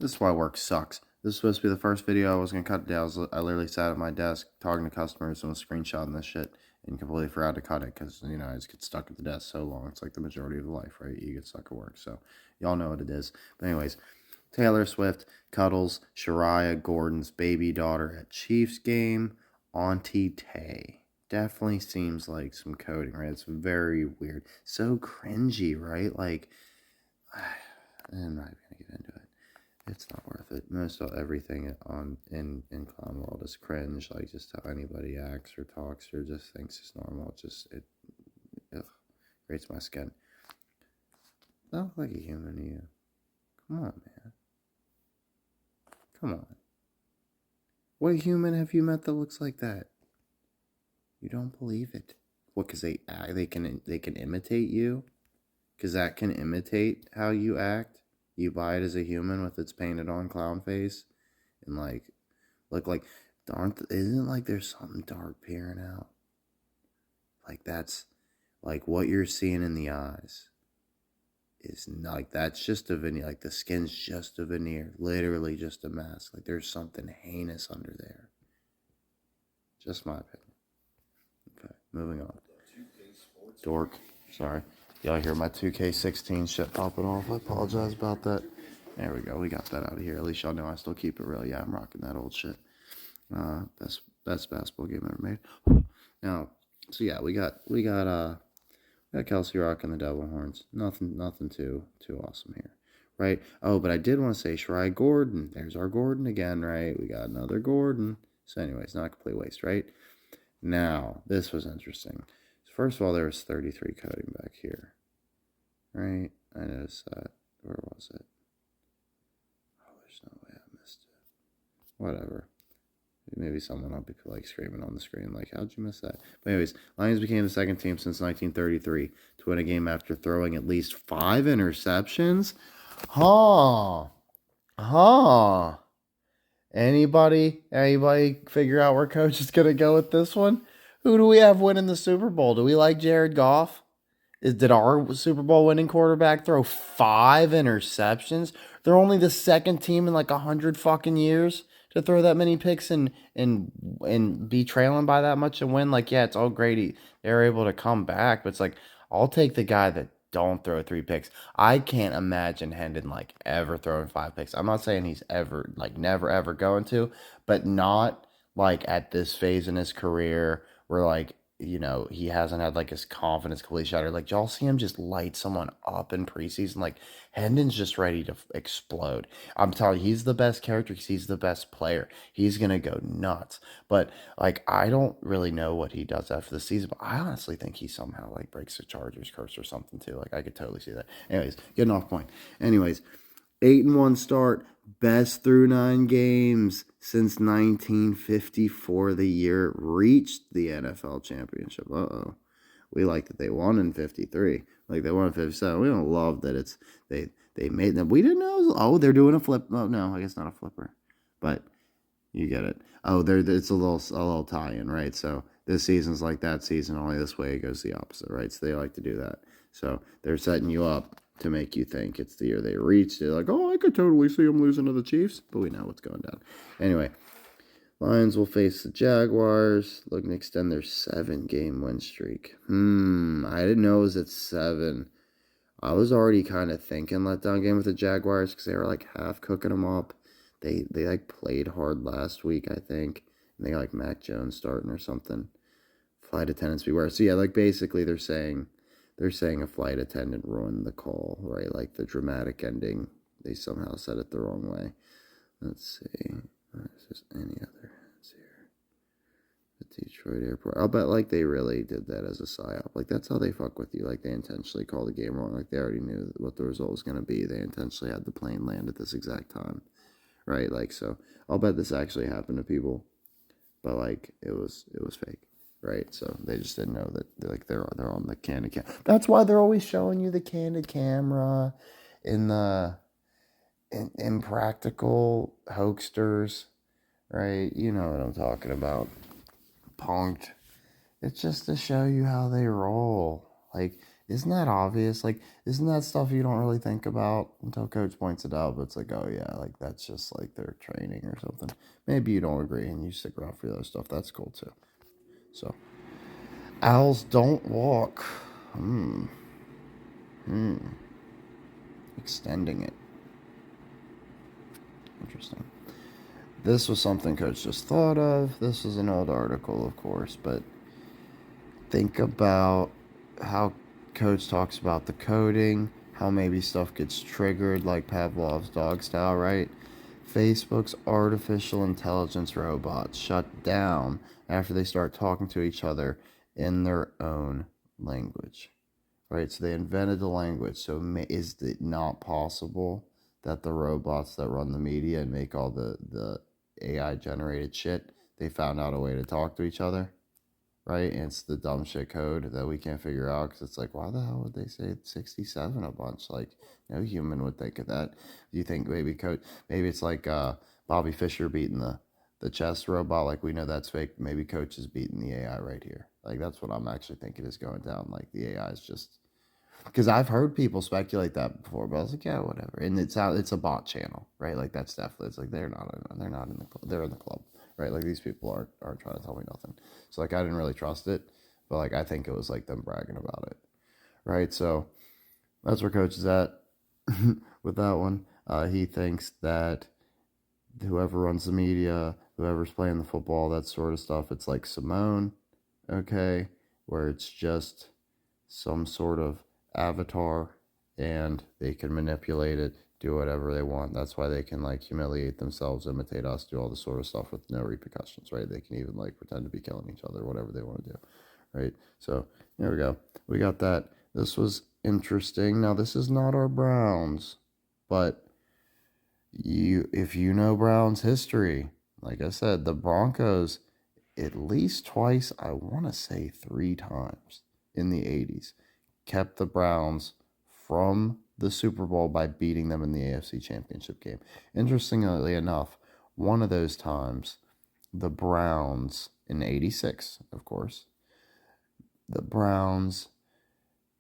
This is why work sucks. This is supposed to be the first video I was going to cut today. I literally sat at my desk talking to customers and was screenshotting this shit and completely forgot to cut it because, I just get stuck at the desk so long. It's like the majority of life, right? You get stuck at work. So y'all know what it is. But anyways, Taylor Swift cuddles Shariah Gordon's baby daughter at Chiefs game. Auntie Tay. Definitely seems like some coding, right? It's very weird. So cringy, right? Like, I'm not even going to get into it. It's not worth it. Most of everything in clown world is cringe. Like just how anybody acts or talks or just thinks is normal. It ugh, grates my skin. Not like a human to you. Come on, man. Come on. What human have you met that looks like that? You don't believe it. What? Because they can imitate you. Because that can imitate how you act. You buy it as a human with its painted on clown face and like look like isn't it like there's something dark peering out? Like that's like what you're seeing in the eyes is not, like that's just a veneer. Like the skin's just a veneer, literally just a mask. Like there's something heinous under there. Just my opinion. Okay, moving on. Dork. Sorry. Y'all hear my 2K16 shit popping off. I apologize about that. There we go. We got that out of here. At least y'all know I still keep it real. Yeah, I'm rocking that old shit. Best basketball game ever made. Now, so yeah, we got Kelsey rocking the Devil Horns. Nothing too awesome here, right? Oh, but I did want to say Shariah Gordon. There's our Gordon again, right? We got another Gordon. So, anyways, not a complete waste, right? Now, this was interesting. First of all, there was 33 coding back here, right? I noticed that. Where was it? Oh, there's no way I missed it. Whatever. Maybe someone will be like screaming on the screen, like, how'd you miss that? But anyways, Lions became the second team since 1933 to win a game after throwing at least 5 interceptions. Huh. Huh. Anybody figure out where coach is gonna go with this one? Who do we have winning the Super Bowl? Do we like Jared Goff? Did our Super Bowl winning quarterback throw 5 interceptions? They're only the second team in like 100 fucking years to throw that many picks and be trailing by that much and win. Like, yeah, it's all great. They're able to come back, but it's like I'll take the guy that don't throw 3 picks. I can't imagine Hendon like ever throwing 5 picks. I'm not saying he's ever like never ever going to, but not like at this phase in his career where like he hasn't had like his confidence completely shattered. Like, y'all see him just light someone up in preseason. Like, Hendon's just ready to explode. I'm telling you, he's the best character because he's the best player. He's going to go nuts. But, like, I don't really know what he does after the season, but I honestly think he somehow, like, breaks the Chargers curse or something, too. Like, I could totally see that. Anyways, getting off point. Anyways, 8-1 start, best through 9 games since 1954. The year it reached the NFL championship. We like that they won in 53. Like they won in 57. We don't love that they made them. We didn't know. Oh, they're doing a flip. Oh no, I guess not a flipper, but you get it. Oh, it's a little tie-in, right? So this season's like that season. Only this way it goes the opposite, right? So they like to do that. So they're setting you up to make you think it's the year they reached. They're like, oh, I could totally see them losing to the Chiefs, but we know what's going down. Anyway, Lions will face the Jaguars, looking to extend their 7-game win streak. I didn't know it was at 7. I was already kind of thinking letdown game with the Jaguars because they were like half cooking them up. They like played hard last week, I think. And they got like Mac Jones starting or something. Flight attendants beware. So yeah, like basically they're saying a flight attendant ruined the call, right? Like the dramatic ending. They somehow said it the wrong way. Let's see. Is there any other heads here? The Detroit airport. I'll bet like they really did that as a psyop. Like that's how they fuck with you. Like they intentionally called the game wrong. Like they already knew what the result was gonna be. They intentionally had the plane land at this exact time. Right? Like so I'll bet this actually happened to people. But like it was fake. Right? So they just didn't know that they're on the candid camera. That's why they're always showing you the candid camera in the impractical hoaxsters, right? You know what I'm talking about. Punked. It's just to show you how they roll. Like, Isn't that obvious? Like, isn't that stuff you don't really think about until coach points it out? But it's like, oh yeah, like that's just like their training or something. Maybe you don't agree and you stick around for the other stuff. That's cool too. So, owls don't walk. Hmm. Hmm. Extending it. Interesting. This was something coach just thought of. This is an old article, of course, but think about how coach talks about the coding, how maybe stuff gets triggered like Pavlov's dog style, right? Facebook's artificial intelligence robots shut down after they start talking to each other in their own language, right? So they invented the language. So is it not possible that the robots that run the media and make all the AI generated shit, they found out a way to talk to each other? Right? And it's the dumb shit code that we can't figure out because it's like, why the hell would they say 67 a bunch? Like, no human would think of that. Do you think maybe code? Maybe it's like Bobby Fischer beating the chess robot. Like, we know that's fake. Maybe coach is beating the AI right here. Like, that's what I'm actually thinking is going down. Like, the AI is just because I've heard people speculate that before, but I was like, yeah, whatever. And it's a bot channel, right? Like that's definitely it's like they're not in the they're in the club, right? Like these people aren't trying to tell me nothing. So like I didn't really trust it, but like I think it was like them bragging about it, right? So that's where coach is at with that one. He thinks that whoever runs the media, whoever's playing the football, that sort of stuff, it's like Semon, okay, where it's just some sort of avatar and they can manipulate it, do whatever they want. That's why they can like humiliate themselves, imitate us, do all this sort of stuff with no repercussions, right? They can even like pretend to be killing each other, whatever they want to do, right? So there we go. We got that. This was interesting. Now this is not our Browns, but if you know Browns history, like I said, the Broncos at least twice, I want to say three times in the 80s, kept the Browns from the Super Bowl by beating them in the AFC Championship game. Interestingly enough, one of those times, the Browns, in 86, of course, the Browns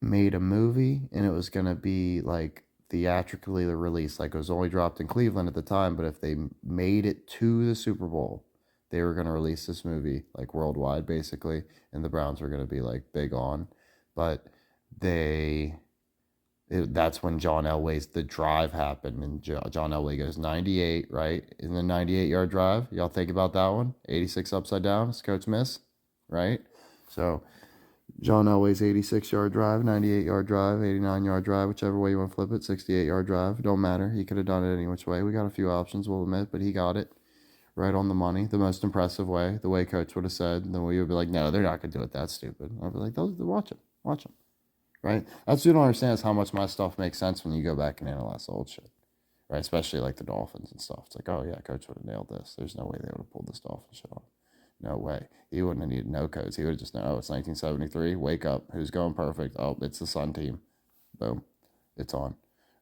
made a movie and it was going to be like theatrically released. Like it was only dropped in Cleveland at the time, but if they made it to the Super Bowl, they were going to release this movie like worldwide basically, and the Browns were going to be like big on. But they that's when John Elway's The Drive happened, and John Elway goes 98, right? In the 98-yard drive. Y'all think about that one? 86 upside down, his coach miss, right? So John Elway's 86-yard drive, 98-yard drive, 89-yard drive, whichever way you want to flip it, 68-yard drive. Don't matter. He could have done it any which way. We got a few options, we'll admit, but he got it right on the money, the most impressive way, the way coach would have said. Then we would be like, no, they're not going to do it. That's stupid. I'd be like, watch him. Watch him. Right? That's what you don't understand is how much my stuff makes sense when you go back and analyze the old shit. Right? Especially like the Dolphins and stuff. It's like, oh, yeah, coach would have nailed this. There's no way they would have pulled this Dolphin shit off. No way. He wouldn't have needed no codes. He would have just known, oh, it's 1973. Wake up. Who's going perfect? Oh, it's the Sun team. Boom. It's on.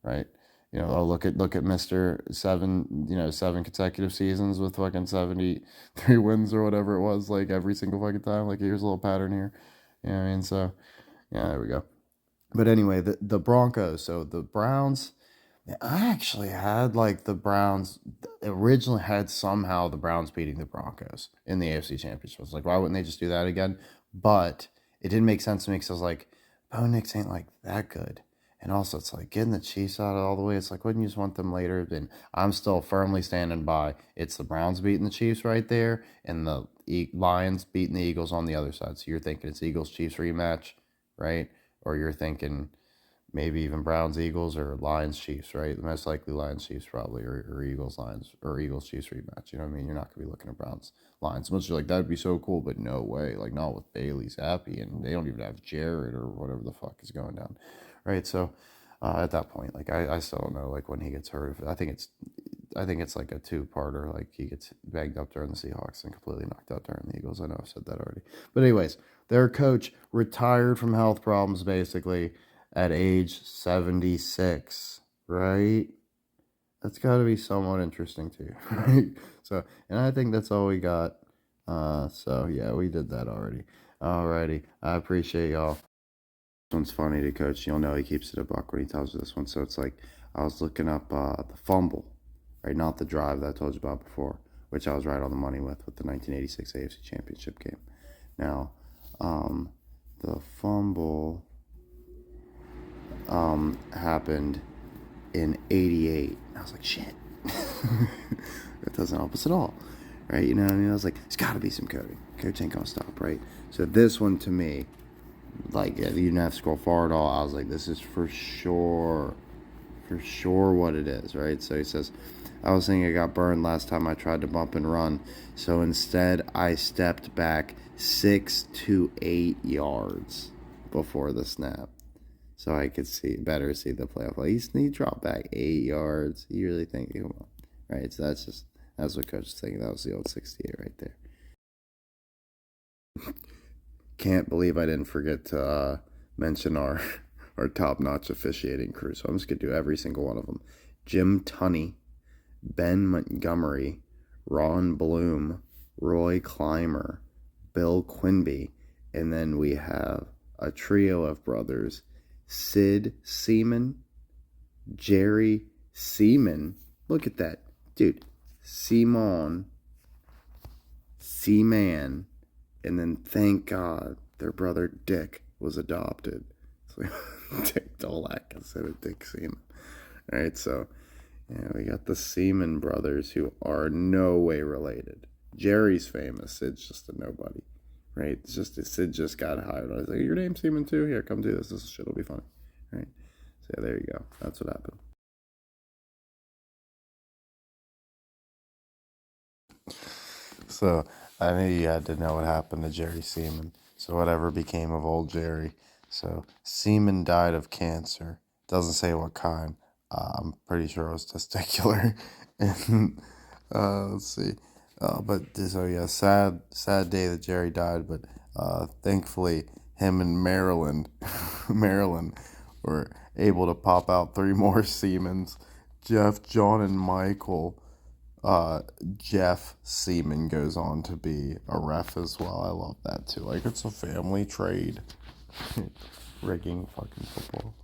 Right? Oh, look at Mister Seven. Seven consecutive seasons with fucking 73 wins or whatever it was. Like every single fucking time. Like here's a little pattern here. You know what I mean? So yeah, there we go. But anyway, the Broncos. So the Browns. I actually had like the Browns originally had somehow the Browns beating the Broncos in the AFC Championship. I was like, why wouldn't they just do that again? But it didn't make sense to me because I was like, Bo Nix ain't like that good. And also, it's like getting the Chiefs out of all the way. It's like, wouldn't you just want them later? Then I'm still firmly standing by. It's the Browns beating the Chiefs right there, and the Lions beating the Eagles on the other side. So you're thinking it's Eagles Chiefs rematch, right? Or you're thinking maybe even Browns Eagles or Lions Chiefs, right? The most likely Lions Chiefs probably, or Eagles Lions or Eagles Chiefs rematch. You know what I mean? You're not gonna be looking at Browns Lions. Much like that'd be so cool, but no way. Like not with Bailey's happy, and they don't even have Jared or whatever the fuck is going down, right? So at that point, like I still don't know like when he gets hurt. I think it's like a two-parter. Like he gets banged up during the Seahawks and completely knocked out during the Eagles. I know I've said that already. But anyways, their coach retired from health problems basically at age 76, right? That's got to be somewhat interesting too, right? So, and I think that's all we got. So yeah, we did that already. Alrighty. I appreciate y'all. one's funny to Coach. You'll know he keeps it a buck when he tells you this one. So it's like I was looking up the fumble, right? Not the drive that I told you about before, which I was right on the money with the 1986 AFC Championship game. Now, the fumble happened in '88. I was like, shit. That doesn't help us at all, right? You know what I mean? I was like, there's got to be some coding. Coach ain't gonna stop, right? So this one to me, like, you didn't have to scroll far at all. I was like, this is for sure what it is, right? So he says, I was thinking I got burned last time I tried to bump and run, so instead I stepped back 6 to 8 yards before the snap, so I could better see the play. He dropped back 8 yards. You really think, come on, right? So that's what Coach is thinking. That was the old 68 right there. Can't believe I didn't forget to mention our top-notch officiating crew. So I'm just going to do every single one of them. Jim Tunney, Ben Montgomery, Ron Bloom, Roy Clymer, Bill Quinby, and then we have a trio of brothers, Sid Seeman, Jerry Seeman. Look at that. Dude, Semon, Seeman, and then thank God their brother Dick was adopted. So Dick Dolak instead of Dick Seeman. All right, so yeah, we got the Seaman brothers who are no way related. Jerry's famous. Sid's just a nobody, right? It's just Sid just got hired. I was like, your name's Seaman too? Here, come do this. This shit will be funny, right? So yeah, there you go. That's what happened. So I knew you had to know what happened to Jerry Seaman. So whatever became of old Jerry. So Seaman died of cancer. Doesn't say what kind. I'm pretty sure it was testicular. And let's see. But so yeah, sad day that Jerry died. But thankfully, him and Maryland were able to pop out 3 more Seamans. Jeff, John, and Michael. Jeff Seeman goes on to be a ref as well. I love that too. Like, it's a family trade. Rigging fucking football.